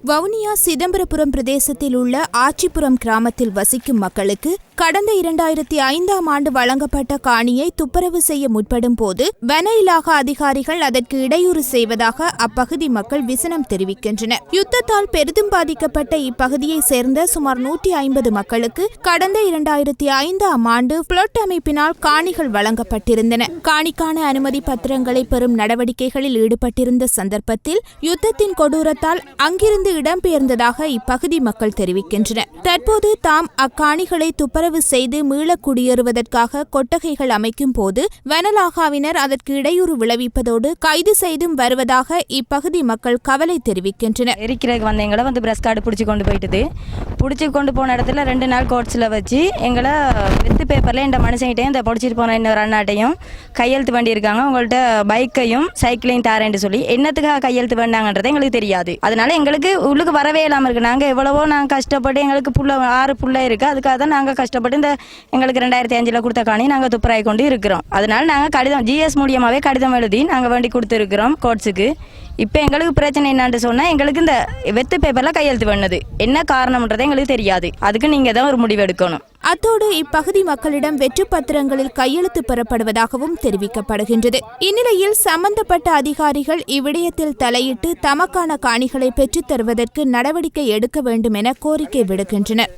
வவுனியா சிதம்பரபுரம் பிரதேசத்தில் உள்ள ஆச்சிபுரம் கிராமத்தில் வசிக்கும் மக்களுக்கு கடந்த 2005ஆம் ஆண்டு வழங்கப்பட்ட காணியை துப்புரவு செய்ய முற்படும் போது வன இலாகா அதிகாரிகள் அதற்கு இடையூறு செய்வதாக அப்பகுதி மக்கள் விசனம் தெரிவிக்கின்றனர். யுத்தத்தால் பெரிதும் பாதிக்கப்பட்ட இப்பகுதியை சேர்ந்த சுமார் 150 மக்களுக்கு கடந்த 2005ஆம் ஆண்டு பிளட் அமைப்பினால் காணிகள் வழங்கப்பட்டிருந்தன. காணிக்கான அனுமதி பத்திரங்களை பெறும் நடவடிக்கைகளில் ஈடுபட்டிருந்த சந்தர்ப்பத்தில் யுத்தத்தின் கொடூரத்தால் அங்கிருந்து இடம்பெயர்ந்ததாக இப்பகுதி மக்கள் தெரிவிக்கின்றனர். தற்போது தாம் அக்காணிகளை துப்புரவு செய்து மீள குடியேறுவதற்காக கொட்டகைகள் அமைக்கும் போது வனலாகாவினர் அதற்கு இடையூறு விளைவிப்பதோடு கைது செய்தும் வருவதாக இப்பகுதி மக்கள் கவலை தெரிவிக்கின்றனர். எரிக்கிறதுக்கு வந்த எங்களை பிரஸ் கார்டு பிடிச்சி கொண்டு போன இடத்துல 2 நாள் கோர்ட்ஸில் வச்சு எங்களை வெத்து பேப்பரில் இந்த மனுஷங்கிட்டே இந்த பிடிச்சிட்டு போன இன்னொரு அண்ணாட்டையும் கையெழுத்து வேண்டி இருக்காங்க. உங்கள்கிட்ட பைக்கையும் சைக்கிளையும் தாரேன்னு சொல்லி என்னத்துக்காக கையெழுத்து வேண்டாங்கன்றது எங்களுக்கு தெரியாது. அதனால எங்களுக்கு உள்ளுக்கு வரவே இல்லாமல் இருக்கு. நாங்கள் எவ்வளவோ கஷ்டப்பட்டு எங்களுக்கு 6 புள்ள இருக்கு. அதுக்காக தான் நாங்கள் கஷ்டப்பட்டு இந்த எங்களுக்கு 2005 கொடுத்த காணி நாங்கள் துப்புராய் கொண்டு இருக்கிறோம். அதனால நாங்கள் கடிதம் GS மூலியமாகவே கடிதம் எழுதி நாங்கள் வேண்டி கொடுத்துருக்கிறோம் கோர்ட்ஸுக்கு. இப்போ எங்களுக்கு பிரச்சனை என்னான்னு சொன்னால் எங்களுக்கு இந்த வெத்து பேப்பரில் கையெழுத்து வேணுது என்ன காரணம்ன்றதை எங்களுக்கு தெரியாது. அதுக்கு நீங்கள் தான் ஒரு முடிவு எடுக்கணும். அத்தோடு இப்பகுதி மக்களிடம் வெற்று பத்திரங்களில் கையெழுத்து பெறப்படுவதாகவும் தெரிவிக்கப்படுகின்றது. இந்நிலையில் சம்பந்தப்பட்ட அதிகாரிகள் இவ்விடயத்தில் தலையிட்டு தமக்கான காணிகளை பெற்றுத் தருவதற்கு நடவடிக்கை எடுக்க வேண்டும் என கோரிக்கை விடுக்கின்றனர்.